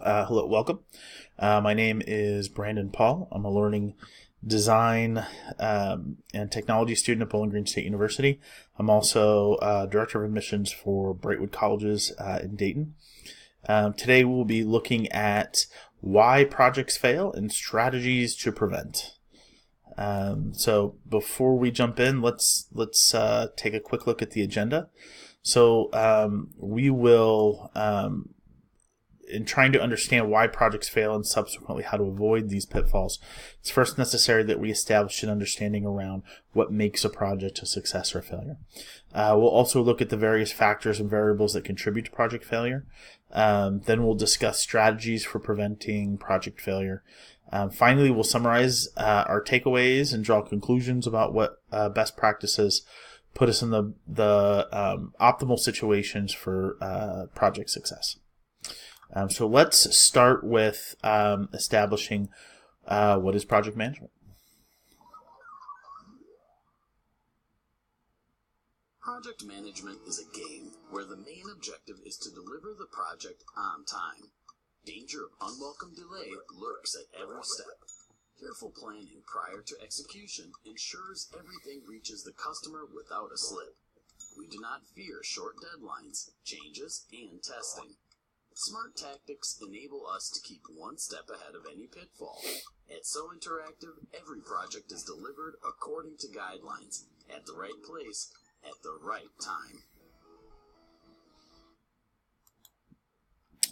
Hello, welcome. My name is Brandon Paul. I'm a learning design and technology student at Bowling Green State University. I'm also director of admissions for Brightwood Colleges in Dayton. Today we'll be looking at why projects fail and strategies to prevent. So before we jump in, let's take a quick look at the agenda. So we will in trying to understand why projects fail and subsequently how to avoid these pitfalls, it's first necessary that we establish an understanding around what makes a project a success or a failure. We'll also look at the various factors and variables that contribute to project failure. Then we'll discuss strategies for preventing project failure. Finally, we'll summarize our takeaways and draw conclusions about what best practices put us in the optimal situations for project success. So let's start with establishing what is project management. Project management is a game where the main objective is to deliver the project on time. Danger of unwelcome delay lurks at every step. Careful planning prior to execution ensures everything reaches the customer without a slip. We do not fear short deadlines, changes, and testing. Smart tactics enable us to keep one step ahead of any pitfall. At So Interactive, every project is delivered according to guidelines, at the right place, at the right time.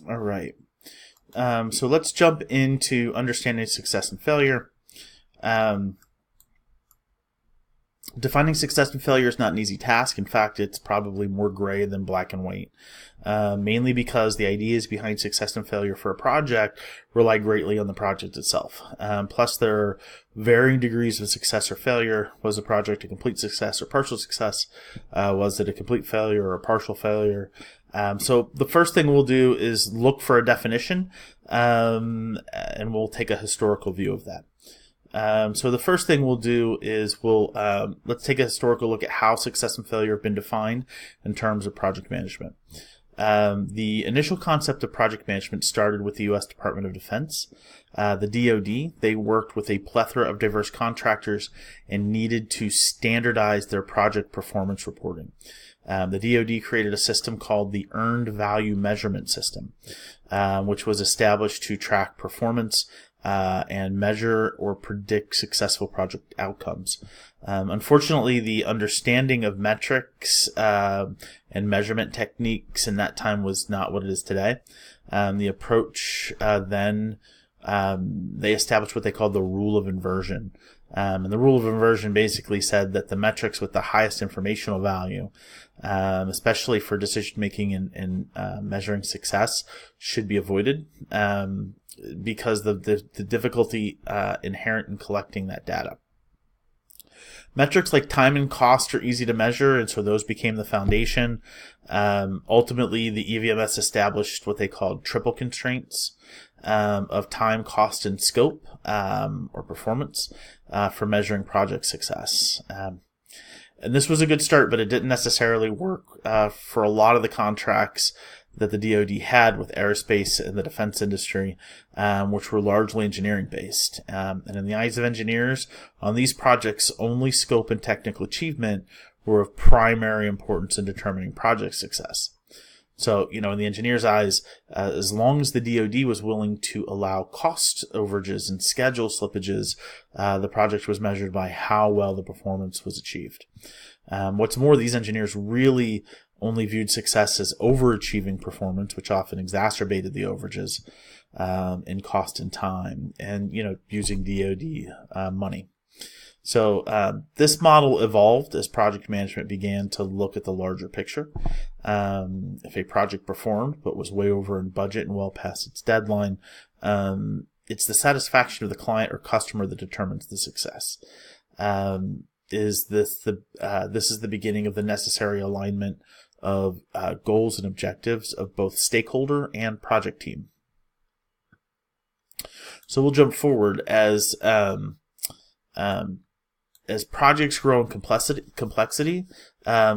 All right. So let's jump into understanding success and failure. Defining success and failure is not an easy task. In fact, it's probably more gray than black and white, mainly because the ideas behind success and failure for a project rely greatly on the project itself. Plus, there are varying degrees of success or failure. Was the project a complete success or partial success? Was it a complete failure or a partial failure? So the first thing we'll do is look for a definition, and we'll take a historical view of that. So the first thing we'll do is let's take a historical look at how success and failure have been defined in terms of project management. The initial concept of project management started with the U.S. Department of Defense. The DoD, they worked with a plethora of diverse contractors and needed to standardize their project performance reporting. The DoD created a system called the Earned Value Measurement System, which was established to track performance and measure or predict successful project outcomes. Unfortunately, the understanding of metrics and measurement techniques in that time was not what it is today. The approach then they established what they called the rule of inversion. And the rule of inversion basically said that the metrics with the highest informational value, especially for decision making and measuring success, should be avoided because of the difficulty inherent in collecting that data. Metrics like time and cost are easy to measure, and so those became the foundation. Ultimately, the EVMS established what they called triple constraints of time, cost, and scope, or performance, for measuring project success. And this was a good start, but it didn't necessarily work for a lot of the contracts that the DoD had with aerospace and the defense industry, which were largely engineering based. And in the eyes of engineers, on these projects, only scope and technical achievement were of primary importance in determining project success. So, in the engineer's eyes, as long as the DoD was willing to allow cost overages and schedule slippages, the project was measured by how well the performance was achieved. What's more, these engineers really only viewed success as overachieving performance, which often exacerbated the overages in cost and time, and using DoD money. So this model evolved as project management began to look at the larger picture. If a project performed but was way over in budget and well past its deadline, it's the satisfaction of the client or customer that determines the success. This is the beginning of the necessary alignment of goals and objectives of both stakeholder and project team. So we'll jump forward as as projects grow in complexity,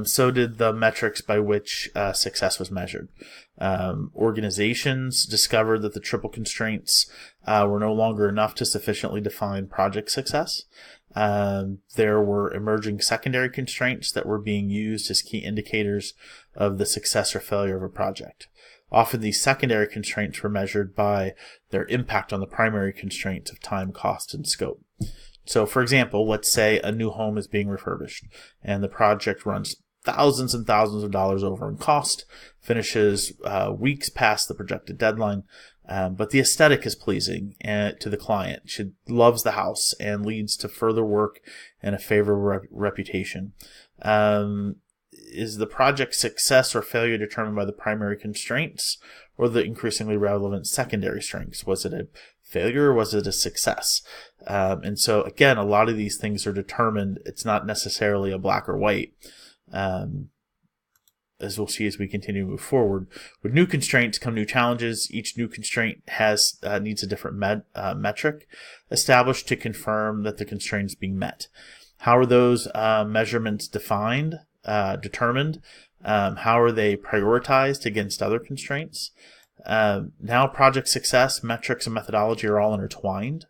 so did the metrics by which success was measured. Organizations discovered that the triple constraints were no longer enough to sufficiently define project success. There were emerging secondary constraints that were being used as key indicators of the success or failure of a project. Often these secondary constraints were measured by their impact on the primary constraints of time, cost, and scope. So, for example, let's say a new home is being refurbished and the project runs thousands and thousands of dollars over in cost, finishes weeks past the projected deadline, but the aesthetic is pleasing to the client. She loves the house and leads to further work and a favorable reputation. Is the project's success or failure determined by the primary constraints or the increasingly relevant secondary strengths? Was it a failure or was it a success? And so, again, a lot of these things are determined. It's not necessarily a black or white. As we'll see as we continue to move forward. With new constraints come new challenges. Each new constraint needs a different metric established to confirm that the constraint is being met. How are those measurements determined? How are they prioritized against other constraints? Now project success, metrics, and methodology are all intertwined.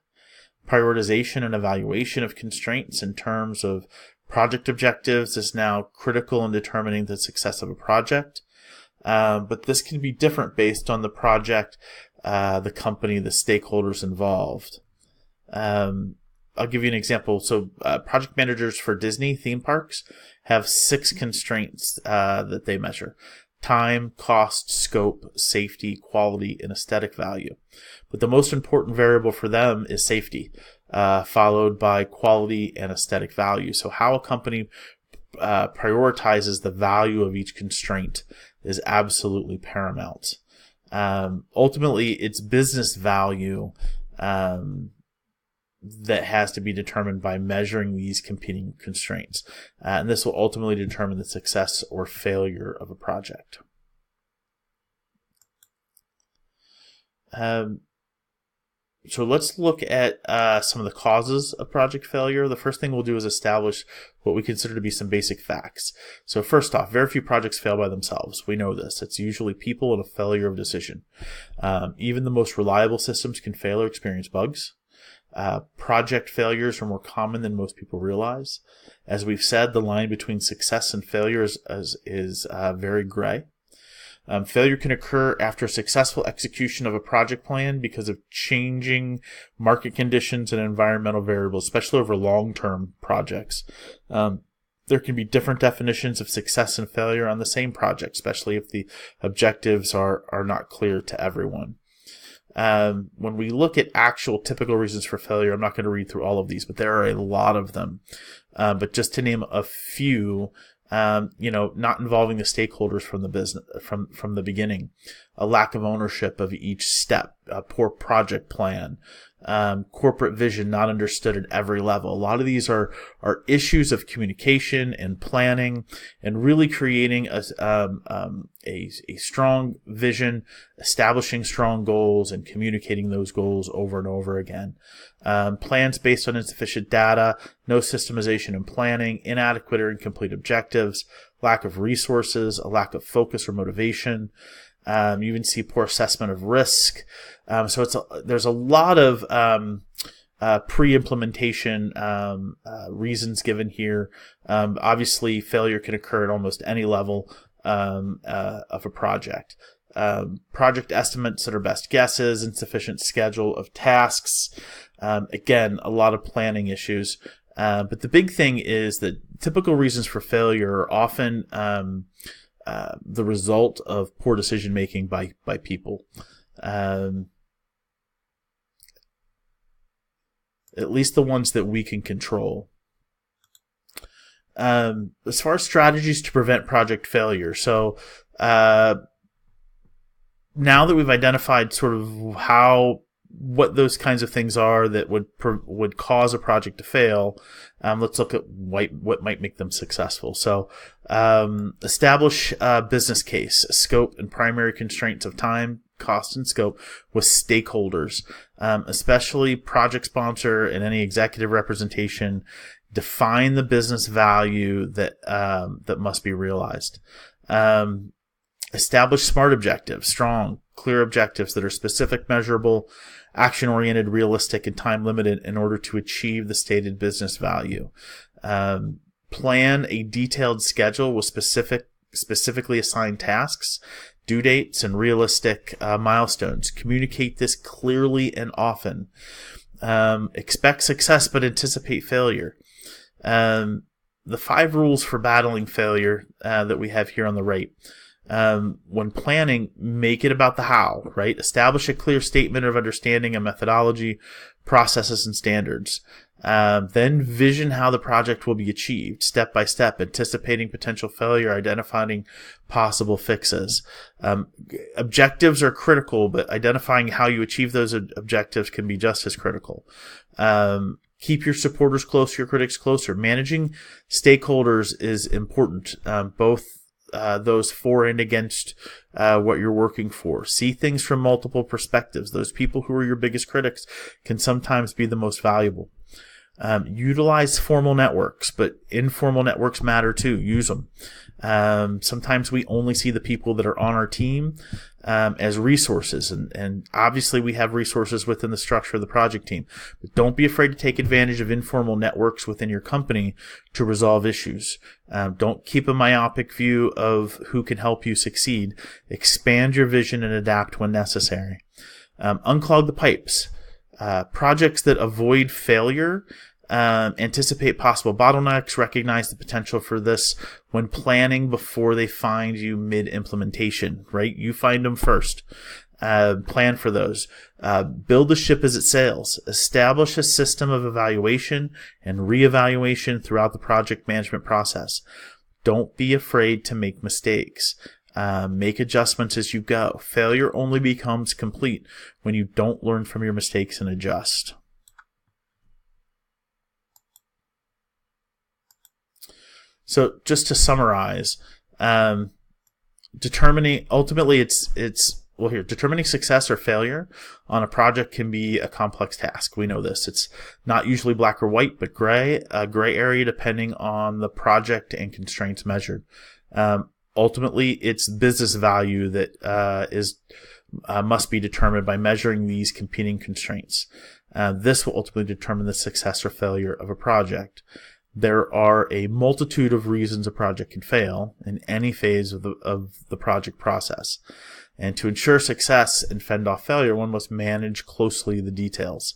Prioritization and evaluation of constraints in terms of project objectives is now critical in determining the success of a project. But this can be different based on the project, the company, the stakeholders involved. I'll give you an example. So project managers for Disney theme parks have 6 constraints that they measure: time, cost, scope, safety, quality, and aesthetic value. But the most important variable for them is safety, followed by quality and aesthetic value. So how a company prioritizes the value of each constraint is absolutely paramount. Ultimately, it's business value that has to be determined by measuring these competing constraints. And this will ultimately determine the success or failure of a project. So let's look at some of the causes of project failure. The first thing we'll do is establish what we consider to be some basic facts. So first off, very few projects fail by themselves. We know this. It's usually people and a failure of decision. Even the most reliable systems can fail or experience bugs. Project failures are more common than most people realize. As we've said, the line between success and failure is very gray. Failure can occur after successful execution of a project plan because of changing market conditions and environmental variables, especially over long-term projects. There can be different definitions of success and failure on the same project, especially if the objectives are not clear to everyone. When we look at actual typical reasons for failure, I'm not going to read through all of these, but there are a lot of them. But just to name a few, not involving the stakeholders from the business from the beginning, a lack of ownership of each step, a poor project plan, corporate vision not understood at every level. A lot of these are issues of communication and planning, and really creating a strong vision, establishing strong goals, and communicating those goals over and over again. Plans based on insufficient data, no systemization and planning, inadequate or incomplete objectives, lack of resources, a lack of focus or motivation. You even see poor assessment of risk. So there's a lot of pre-implementation reasons given here. Obviously, failure can occur at almost any level of a project. Project estimates that are best guesses, insufficient schedule of tasks. Again, a lot of planning issues. But the big thing is that typical reasons for failure are often the result of poor decision making by people. At least the ones that we can control. As far as strategies to prevent project failure, so now that we've identified sort of what those kinds of things are that would cause a project to fail, let's look at what might make them successful. So establish a business case, scope, and primary constraints of time, cost, and scope with stakeholders, especially project sponsor and any executive representation. Define the business value that must be realized. Establish SMART objectives, strong, clear objectives that are specific, measurable, action-oriented, realistic, and time-limited in order to achieve the stated business value. Plan a detailed schedule with specifically assigned tasks, due dates, and realistic milestones. Communicate this clearly and often. Expect success but anticipate failure. The 5 rules for battling failure that we have here on the right. When planning, make it about the how, right? Establish a clear statement of understanding and methodology, processes, and standards. Then vision how the project will be achieved step by step, anticipating potential failure, identifying possible fixes. Objectives are critical, but identifying how you achieve those objectives can be just as critical. Keep your supporters close, your critics closer. Managing stakeholders is important, both those for and against what you're working for. See things from multiple perspectives. Those people who are your biggest critics can sometimes be the most valuable. Utilize formal networks, but informal networks matter too. Use them. Sometimes we only see the people that are on our team as resources, and obviously we have resources within the structure of the project team. But don't be afraid to take advantage of informal networks within your company to resolve issues. Don't keep a myopic view of who can help you succeed. Expand your vision and adapt when necessary. Unclog the pipes. Projects that avoid failure anticipate possible bottlenecks, recognize the potential for this when planning before they find you mid-implementation, right? You find them first. Plan for those. Build the ship as it sails. Establish a system of evaluation and reevaluation throughout the project management process. Don't be afraid to make mistakes. Make adjustments as you go. Failure only becomes complete when you don't learn from your mistakes and adjust. So just to summarize, determining success or failure on a project can be a complex task. We know this. It's not usually black or white, but a gray area depending on the project and constraints measured. Ultimately, it's business value that must be determined by measuring these competing constraints. This will ultimately determine the success or failure of a project. There are a multitude of reasons a project can fail in any phase of the project process. And to ensure success and fend off failure, one must manage closely the details.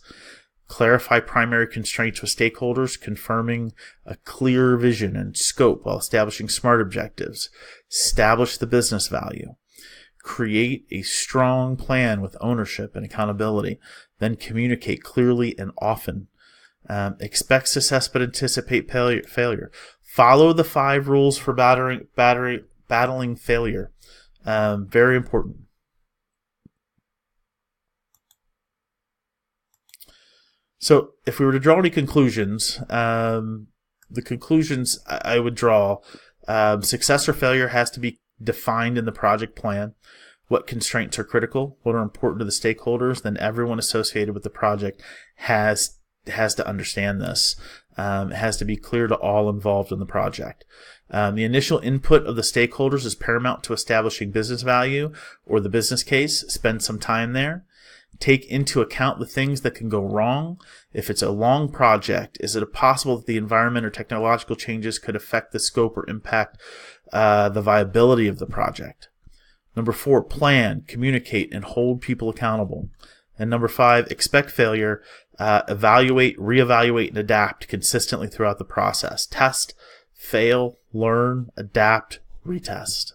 Clarify primary constraints with stakeholders, confirming a clear vision and scope while establishing SMART objectives. Establish the business value. Create a strong plan with ownership and accountability. Then communicate clearly and often. Expect success but anticipate failure. Follow the 5 rules for battling failure. Very important. So if we were to draw any conclusions, the conclusions I would draw, success or failure has to be defined in the project plan. What constraints are critical, what are important to the stakeholders, then everyone associated with the project has to understand this. It has to be clear to all involved in the project. The initial input of the stakeholders is paramount to establishing business value or the business case. Spend some time there. Take into account the things that can go wrong. If it's a long project, is it possible that the environment or technological changes could affect the scope or impact the viability of the project? Number 4, plan, communicate, and hold people accountable. And number 5, expect failure. Evaluate, reevaluate, and adapt consistently throughout the process. Test, fail, learn, adapt, retest.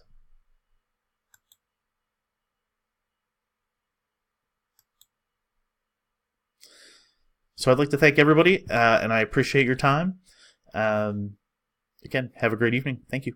So I'd like to thank everybody, and I appreciate your time. Again, have a great evening. Thank you.